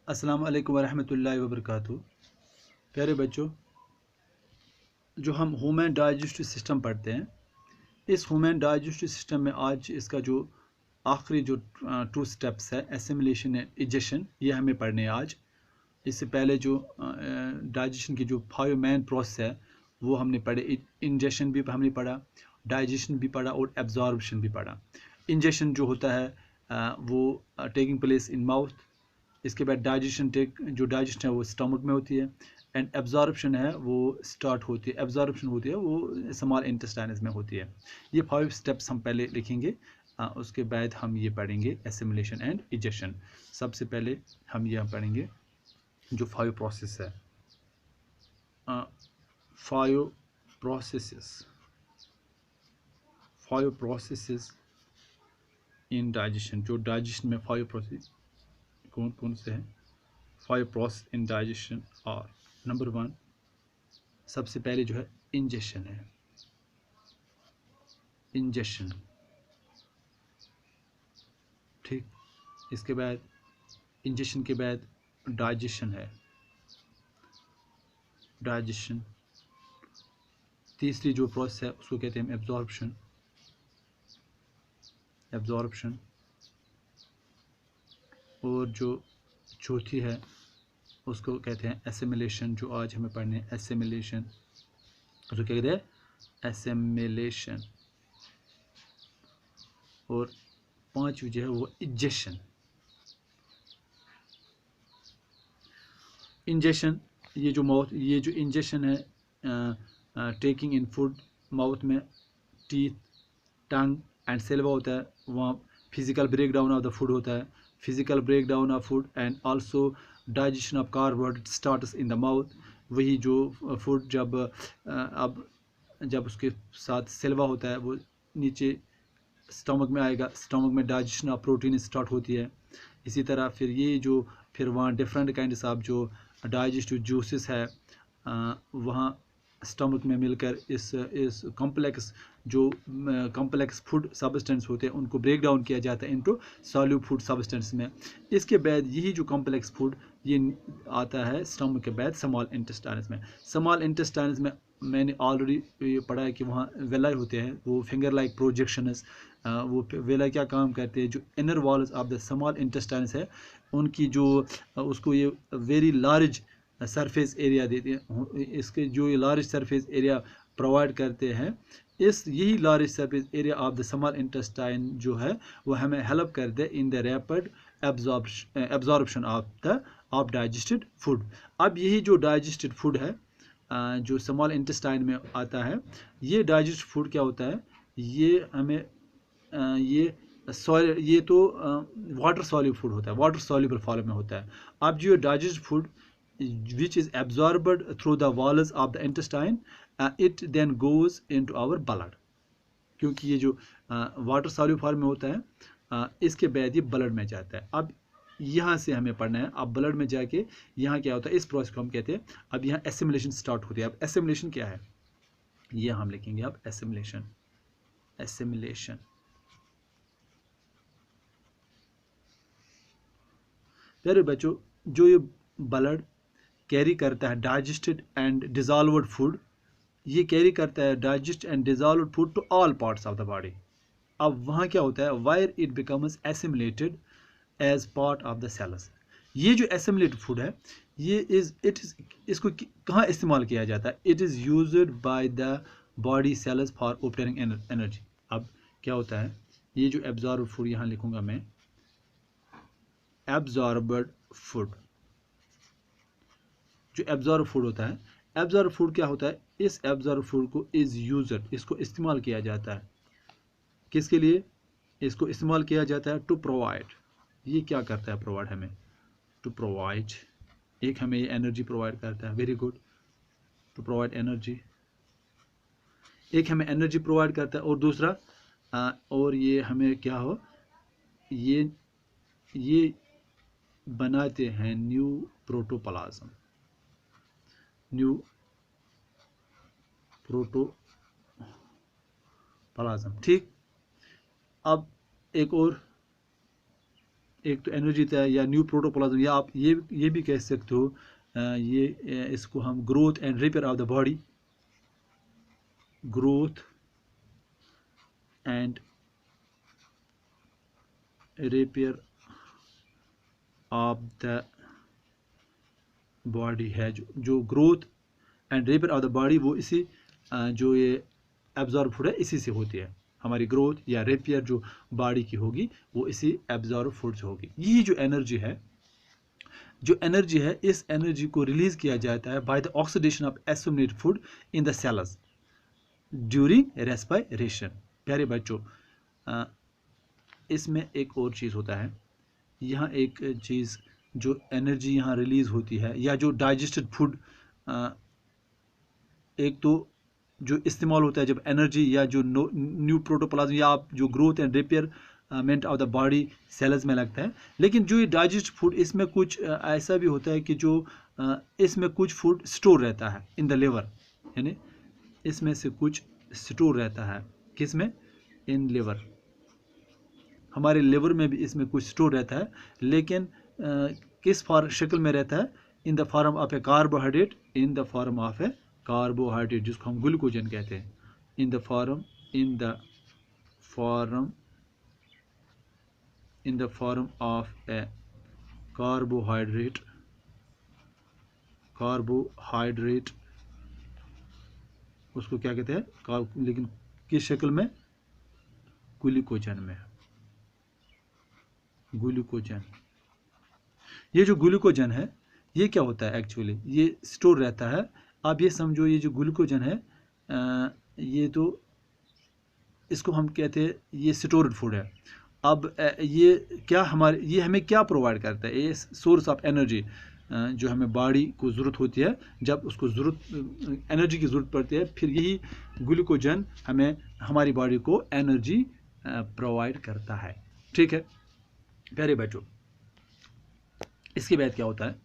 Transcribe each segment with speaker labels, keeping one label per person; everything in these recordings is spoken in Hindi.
Speaker 1: अस्सलाम वालेकुम वरहमतुल्लाहि वबरकातुहू। प्यारे बच्चों, जो हम ह्यूमन डाइजेस्टिव सिस्टम पढ़ते हैं, इस ह्यूमन डाइजेस्टिव सिस्टम में आज इसका जो आखिरी जो 2 स्टेप्स है, एसिमिलेशन एंड इजेशन, ये हमें पढ़ने हैं आज। इससे पहले जो डाइजेशन की जो 5 मेन प्रोसेस है वो हमने पढ़े। इंजेशन भी हमने पढ़ा, डाइजेशन भी पढ़ा और एब्जॉर्प्शन भी पढ़ा। इंजेशन जो होता है वो टेकिंग प्लेस इन माउथ। इसके बाद जो डाइजेशन है वो स्टमक में होती है। एंड एब्जॉर्प्शन है वो एब्जॉर्प्शन होती है वो स्मॉल इंटेस्टाइन्स में होती है। ये 5 स्टेप्स हम पहले लिखेंगे। उसके बाद हम ये पढ़ेंगे एसिमिलेशन एंड इजेशन। सबसे पहले हम यह पढ़ेंगे जो 5 प्रोसेस है, 5 प्रोसेसेस इन डाइजेशन। जो डाइजेशन में 5 प्रोसेस कौन कौन से हैं? 5 प्रोसेस इन डाइजेशन और नंबर 1, सबसे पहले जो है इंजेशन है। इंजेशन, ठीक। इसके बाद इंजेशन के बाद डाइजेशन है। डाइजेशन, तीसरी जो प्रोसेस है उसको कहते हैं एब्जॉर्प्शन। और जो चौथी है उसको कहते हैं एसिमिलेशन, जो आज हमें पढ़ने हैं एसिमिलेशन। उसको क्या कहते हैं? एसिमिलेशन। और पांचवी जो है वो इजेशन। इंजेशन, ये जो इंजेशन है, टेकिंग इन फूड, माउथ में टीथ, टंग एंड सेल्वा होता है, वहाँ physical breakdown of the food होता है। Physical breakdown of food and also digestion of carbohydrate starts in the mouth. वही जो फूड अब जब उसके साथ सेल्वा होता है वो नीचे स्टमक में आएगा। स्टमक में डाइजेशन ऑफ प्रोटीन स्टार्ट होती है। इसी तरह फिर वहाँ डिफरेंट काइंड्स ऑफ जो डाइजेस्टिव जूसेस है वहाँ स्टमक में मिलकर इस कॉम्प्लेक्स फूड सब्सटेंस होते हैं उनको ब्रेक डाउन किया जाता है इनटू सॉल्यूबल फूड सब्सटेंस में। इसके बाद यही जो कॉम्प्लेक्स फूड ये आता है स्टमक के बाद स्मॉल इंटेस्टाइन्स में। स्मॉल इंटेस्टाइन्स में मैंने ऑलरेडी पढ़ा है कि वहाँ वेलाई होते हैं, वो फिंगर लाइक प्रोजेक्शंस। वो वेलाई क्या काम करते हैं? जो inner walls of the small intestines है उनकी जो उसको ये वेरी लार्ज सरफेस एरिया देते हैं। इसके जो ये लार्ज सरफेस एरिया प्रोवाइड करते हैं, यही large surface area of the small intestine जो है वो हमें हेल्प करते हैं in the rapid absorption of digested food. अब यही जो डाइजेस्टेड फूड है जो स्मॉल इंटेस्टाइन में आता है, ये डाइजेस्ट फूड क्या होता है? ये हमें ये तो वाटर सॉल्यूबल फूड होता है, वाटर सॉल्यूबल फॉर्म में होता है। अब जो digest food which is absorbed through the walls of the intestine, it then goes into our blood। क्योंकि ये जो वाटर सॉल्यूबल फॉर्म में होता है इसके बाद ये ब्लड में जाता है। अब यहाँ से हमें पढ़ना है। अब ब्लड में जाके यहाँ क्या होता है, इस प्रोसेस को हम कहते हैं, अब यहाँ एसिमिलेशन स्टार्ट होती है। अब एसिमिलेशन क्या है ये हम लिखेंगे। अब एसिमिलेशन प्यारे बच्चों, जो ये ब्लड कैरी करता है डाइजेस्टेड एंड डिजॉल्व्ड फूड, ये कैरी करता है digest and dissolved food to all parts of the body. अब वहाँ क्या होता है? Where it becomes assimilated as part of the cells. ये जो एसिमिलेटेड फूड है इसको कहाँ इस्तेमाल किया जाता है? It is used by the body cells for obtaining energy. अब क्या होता है? ये जो एब्जॉर्ब फूड यहाँ लिखूंगा मैं, एब्जॉर्बड फूड। जो एब्जॉर्ब फूड होता है, एब्जॉर्ब फूड क्या होता है? इस एब्जॉर्ब फूड को इज यूज्ड, इसको इस्तेमाल किया जाता है। किसके लिए इसको इस्तेमाल किया जाता है? To provide. ये क्या करता है? प्रोवाइड हमें, टू प्रोवाइड। एक हमें ये एनर्जी प्रोवाइड करता है, very good, to provide energy. एक हमें एनर्जी प्रोवाइड करता है और दूसरा और ये हमें क्या हो, ये बनाते हैं न्यू प्रोटोप्लाज्म। ठीक। अब एक और एक तो एनर्जी था या न्यू प्रोटोप्लाज्म, या आप ये भी कह सकते हो इसको हम growth and repair of the body, growth and repair of the body है। जो growth and repair of the body वो इसी जो ये एब्जॉर्ब फूड है इसी से होती है। हमारी ग्रोथ या रिपेयर जो बॉडी की होगी वो इसी एब्जॉर्ब फूड से होगी। ये जो एनर्जी है इस एनर्जी को रिलीज किया जाता है by the oxidation of assimilated food in the cells during respiration. प्यारे बच्चों, इसमें एक और चीज़ होता है, यहाँ एक चीज़ जो एनर्जी यहाँ रिलीज होती है या जो डाइजेस्टेड फूड एक तो जो इस्तेमाल होता है जब एनर्जी या जो न्यू प्रोटोप्लाज्म या आप जो growth and repayment of the body cells में लगता है, लेकिन जो ये डाइजेस्ट फूड इसमें कुछ ऐसा भी होता है कि जो इसमें कुछ फूड स्टोर रहता है इन द लिवर, यानी इसमें से कुछ स्टोर रहता है। किस में? In liver. हमारे लिवर में भी इसमें कुछ स्टोर रहता है, लेकिन किस शक्ल में रहता है? In the form of A carbohydrate, in the form of A carbohydrate जिसको हम ग्लूकोजन कहते हैं। इन the form of A carbohydrate उसको क्या कहते हैं? लेकिन किस शक्ल में? ग्लूकोजन में। ग्लूकोजन, ये जो ग्लूकोजन है ये क्या होता है? एक्चुअली ये स्टोर रहता है। आप ये समझो ये जो ग्लूकोजन है ये तो इसको हम कहते हैं ये स्टोर्ड फूड है। अब ये क्या ये हमें क्या प्रोवाइड करता है? ये सोर्स ऑफ एनर्जी जो हमें बॉडी को ज़रूरत होती है, जब उसको एनर्जी की ज़रूरत पड़ती है, फिर यही ग्लूकोजन हमें हमारी बॉडी को एनर्जी प्रोवाइड करता है। ठीक है प्यारे बच्चों, इसके बाद क्या होता है?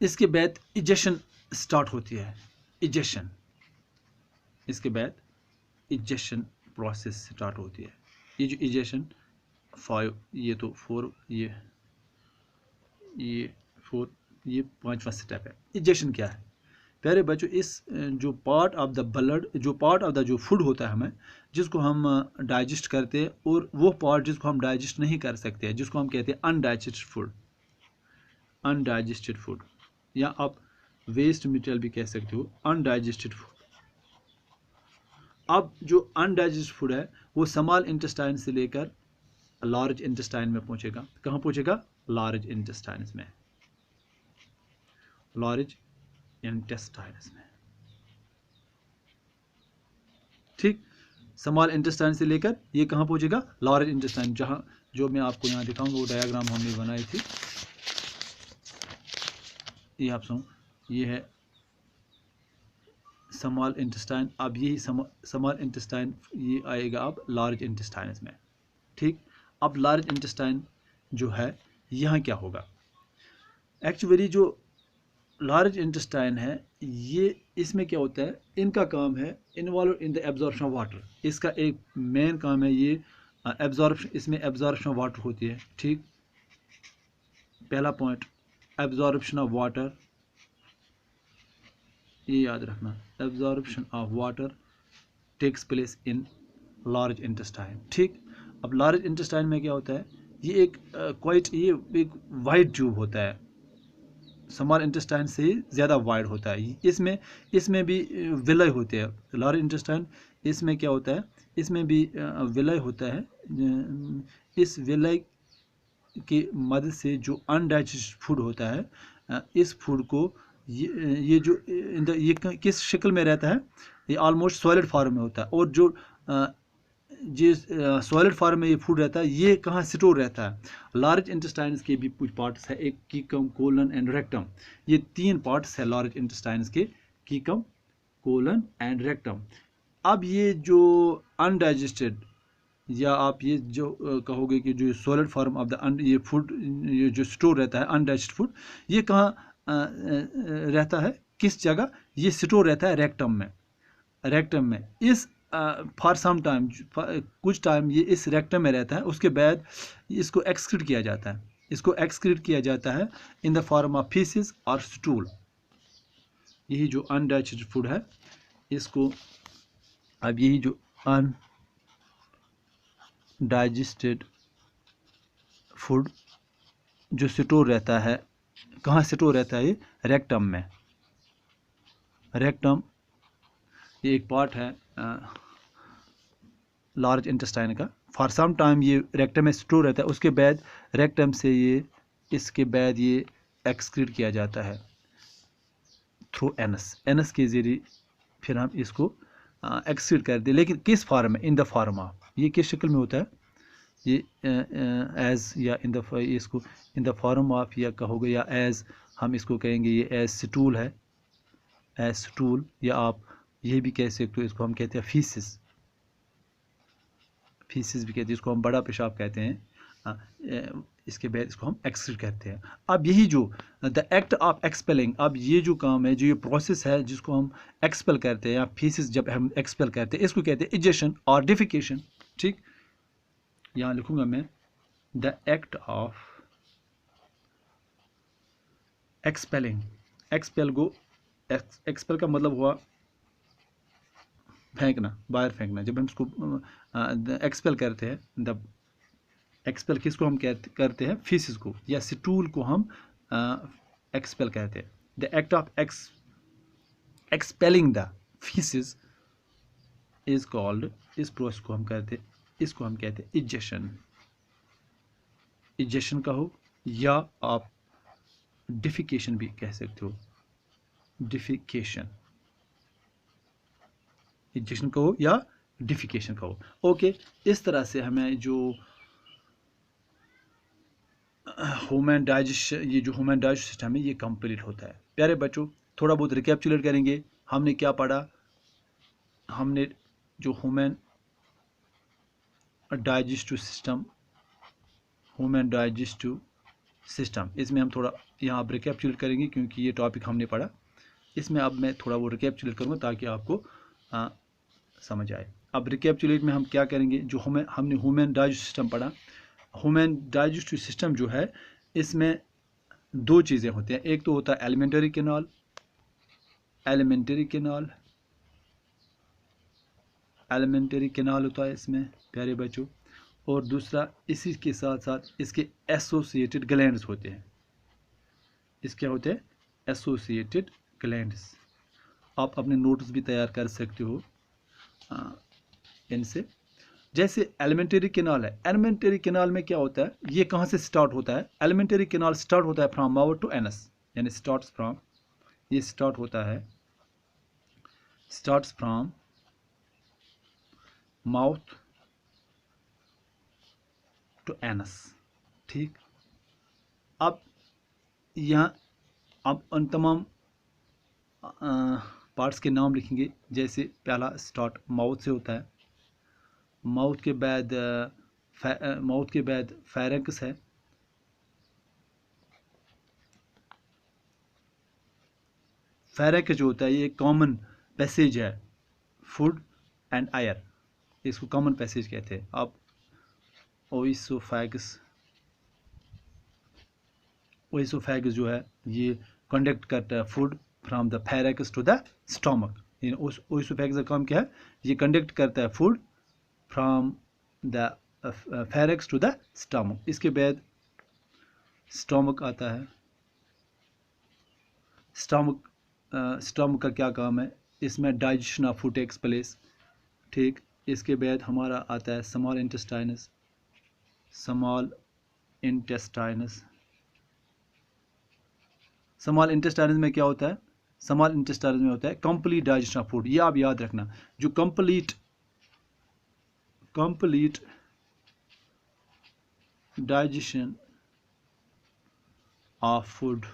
Speaker 1: इसके बाद इजेशन स्टार्ट होती है। इजेशन, इसके बाद इजेशन प्रोसेस स्टार्ट होती है। ये जो इजेशन 5, ये तो 4, ये 4, ये 5वां स्टेप है। इजेशन क्या है प्यारे बच्चों? इस जो पार्ट ऑफ द ब्लड, जो पार्ट ऑफ द जो फूड होता है हमें, जिसको हम डाइजेस्ट करते हैं, और वो पार्ट जिसको हम डाइजेस्ट नहीं कर सकते हैं, जिसको हम कहते हैं अनडाइजेस्टेड फूड, या आप वेस्ट मटेरियल भी कह सकते हो, अनडाइजेस्टेड फूड। अब जो अनडाइजेस्टेड फूड है वो स्मॉल इंटेस्टाइन से लेकर लार्ज इंटेस्टाइन में पहुंचेगा। कहाँ पहुंचेगा? लार्ज इंटेस्टाइन्स में। लार्ज इंटेस्टाइन्स में, ठीक। स्मॉल इंटेस्टाइन से लेकर ये कहाँ पहुंचेगा? Large intestine. जहाँ जो मैं आपको यहाँ दिखाऊंगा वो डायग्राम हमने बनाई थी, ये आप सुनो, ये है स्मॉल इंटेस्टाइन। अब यही स्मॉल इंटेस्टाइन ये आएगा अब लार्ज इंटेस्टाइन्स में, ठीक। अब लार्ज इंटेस्टाइन जो है यहाँ क्या होगा? एक्चुअली जो लार्ज इंटेस्टाइन है ये, इसमें क्या होता है? इनका काम है involve in the absorption of water. इसका एक मेन काम है ये एब्जॉर्प्शन, इसमें एब्जॉर्प्शन ऑफ वाटर होती है, ठीक। पहला पॉइंट एब्जॉर्प्शन ऑफ वाटर, ये याद रखना, absorption of water takes place in large intestine, ठीक। अब लार्ज इंटेस्टाइन में क्या होता है? ये एक ये एक वाइड ट्यूब होता है, स्मॉल इंटेस्टाइन से ज़्यादा वाइड होता है। इसमें भी विलय होते हैं। लार्ज इंटेस्टाइन, इसमें क्या होता है? इसमें भी विलय होता है। इस विलय की मदद से जो अनडाइजेस्टेड फूड होता है, इस फूड को ये जो ये किस शक्ल में रहता है? ये ऑलमोस्ट सॉलिड फॉर्म में होता है। और जो जिस सॉलिड फॉर्म में ये फूड रहता है, ये कहाँ स्टोर रहता है? लार्ज इंटेस्टाइन्स के भी कुछ पार्ट्स है, एक कीकम, कोलन एंड रेक्टम। ये 3 पार्ट्स है लार्ज इंटेस्टाइन्स के, कीकम, कोलन एंड रेक्टम। अब ये जो अनडाइजेस्टेड, या आप ये जो कहोगे कि जो सॉलिड फॉर्म ऑफ द ये फूड, ये जो स्टोर रहता है अनडाइजेस्टेड फूड, ये कहाँ रहता है? किस जगह? ये स्टोर रहता है रेक्टम में। रेक्टम में, इस फॉर सम टाइम, कुछ टाइम ये इस रेक्टम में रहता है, उसके बाद इसको एक्सक्रीट किया जाता है। इसको एक्सक्रीट किया जाता है in the form of faeces और स्टूल। यही जो अनडाइजेस्टेड फूड है इसको, अब यही जो अनडाइजेस्टेड फूड जो स्टोर रहता है, कहाँ स्टोर रहता है? ये रेक्टम में। रेक्टम ये एक पार्ट है लार्ज इंटेस्टाइन का। फॉर सम टाइम ये रेक्टम में स्टोर रहता है, उसके बाद रेक्टम से ये, इसके बाद ये एक्सक्रीट किया जाता है थ्रू एनस। एनस के जरिए फिर हम इसको एक्सक्रीट करते हैं। लेकिन किस फॉर्म में? इन द फॉर्म ऑफ, ये किस शक्ल में होता है? ये एज या इन द, इसको इन द फॉर्म ऑफ या कहोगे, या एज हम इसको कहेंगे, ये एज स्टूल है, एज स्टूल, या आप ये भी कह सकते हो, इसको हम कहते हैं फीसिस। फीसिस भी कहते हैं, इसको हम बड़ा पेशाब कहते हैं। इसके बाद इसको हम एक्सक्रीट करते हैं। अब यही जो द एक्ट ऑफ एक्सपेलिंग, अब ये जो काम है, जो ये प्रोसेस है जिसको हम एक्सपेल करते हैं, या फीसिस जब हम एक्सपेल करते हैं, इसको कहते हैं इजेशन और डिफिकेशन। ठीक, यहाँ लिखूंगा मैं, the act of expelling. Expel को, एक्सपेल का मतलब हुआ फेंकना, बाहर फेंकना। जब हम इसको एक्सपेल करते हैं, द एक्सपेल किसको हम करते हैं? फीसिस को या स्टूल को हम एक्सपेल कहते हैं। The act of expelling the faeces is called, इस प्रोसेस को हम कहते हैं, इसको हम कहते हैं इजेशन। इजेशन कहो, या आप डिफिकेशन भी कह सकते हो, डिफिकेशन। इजेक्शन कहो या डिफिकेशन कहो। ओके, इस तरह से हमें जो ह्यूमन डाइजेशन, ये जो ह्यूमन डाइजेशन सिस्टम है, ये कंप्लीट होता है। प्यारे बच्चों, थोड़ा बहुत रिकैप्चुलेट करेंगे, हमने क्या पढ़ा? हमने जो human digestive system, human digestive system, इसमें हम थोड़ा यहाँ अब रिकैप्चुलेट करेंगे, क्योंकि ये टॉपिक हमने पढ़ा। इसमें अब मैं थोड़ा वो रिकैप्चुलेट करूँगा ताकि आपको समझ आए। अब रिकैप्चुलेट में हम क्या करेंगे? जो हमने ह्यूमन डाइजेस्टिव सिस्टम पढ़ा। ह्यूमन डाइजेस्टिव सिस्टम जो है, इसमें दो चीज़ें होती हैं। एक तो होता है elementary canal, elementary canal, elementary canal होता है इसमें प्यारे बच्चों। और दूसरा, इसी के साथ साथ इसके एसोसिएटेड ग्लैंड्स होते हैं। इसके होते हैं एसोसिएटेड ग्लैंड्स। आप अपने नोट्स भी तैयार कर सकते हो इनसे। जैसे एलिमेंटरी कैनाल है, एलिमेंटरी कैनाल में क्या होता है? ये कहाँ से स्टार्ट होता है? एलिमेंटरी कैनाल स्टार्ट होता है फ्रॉम माउथ टू एनस, यानी स्टार्ट्स फ्रॉम, ये स्टार्ट होता है, starts from mouth to anus. ठीक, अब यहाँ अब उन तमाम पार्ट्स के नाम लिखेंगे। जैसे पहला स्टार्ट माउथ से होता है, माउथ के बाद फेरेंक्स है, फेरेंक्स जो होता है ये कॉमन पैसेज है फूड एंड एयर, इसको कॉमन पैसेज कहते हैं। अब ओइसोफेगस, ओइसोफेगस जो है ये कंडक्ट करता है food from the pharynx to the stomach. Oesophagus का काम क्या है? ये कंडक्ट करता है food from the pharynx to the stomach. इसके बाद स्टोमक आता है। स्टोमक का क्या काम है? इसमें digestion of food takes place. ठीक, इसके बाद हमारा आता है small intestines. Small intestines, small intestines में क्या होता है? स्मॉल इंटेस्टाइनस में होता है कंप्लीट डाइजेशन ऑफ फूड। ये आप याद रखना, जो complete digestion of food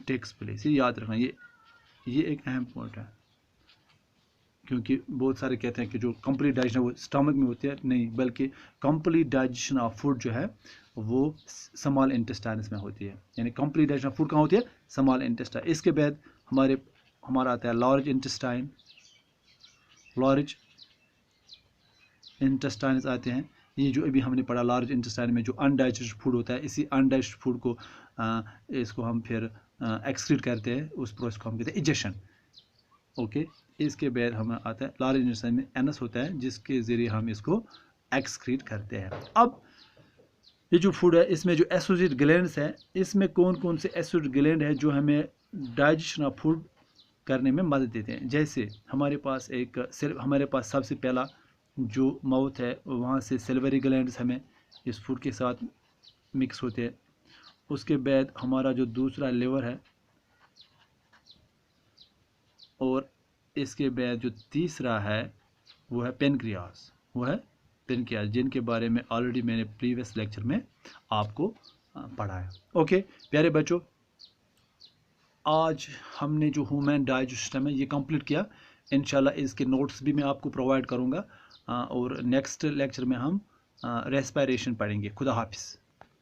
Speaker 1: takes place, ये याद रखना। ये एक अहम पॉइंट है, क्योंकि बहुत सारे कहते हैं कि जो कंप्लीट डाइजेशन वो स्टमक में होती है, नहीं, बल्कि कंप्लीट डाइजेशन ऑफ फूड जो है वो स्मॉल इंटेस्टाइनस में होती है। यानी कंप्लीट डाइजेशन ऑफ फूड कहाँ होती है? Small intestine. इसके बाद हमारा आता है लार्ज इंटेस्टाइन। लार्ज इंटेस्टाइन्स आते हैं। ये जो अभी हमने पढ़ा लार्ज इंटेस्टाइन में जो अनडाइजेस्टेड फूड होता है, इसी अनडाइजेस्टेड फूड को इसको हम फिर एक्सक्रीट करते हैं, उस प्रोसेस को हम कहते हैं इजेक्शन। ओके, इसके बाद हमें आता है लार्ज इंटेस्टाइन में एनस होता है, जिसके ज़रिए हम इसको एक्सक्रीट करते हैं। अब ये जो फूड है इसमें जो एसोसिएट ग्लैंड्स है, इसमें कौन कौन से एसोसिएट ग्लैंड है जो हमें डाइजेशन ऑफ फूड करने में मदद देते हैं। जैसे हमारे पास सबसे पहला जो माउथ है, वहाँ से सिल्वरी ग्लैंड्स हमें इस फूड के साथ मिक्स होते हैं। उसके बाद हमारा जो दूसरा लिवर है, और इसके बाद जो तीसरा है वो है पेनक्रियास, जिनके बारे में ऑलरेडी मैंने प्रीवियस लेक्चर में आपको पढ़ा है। ओके प्यारे बच्चों, आज हमने जो ह्यूमन डाइजेशन सिस्टम है ये कंप्लीट किया। इंशाल्लाह इसके नोट्स भी मैं आपको प्रोवाइड करूँगा, और नेक्स्ट लेक्चर में हम रेस्पिरेशन पढ़ेंगे। खुदा हाफिज़।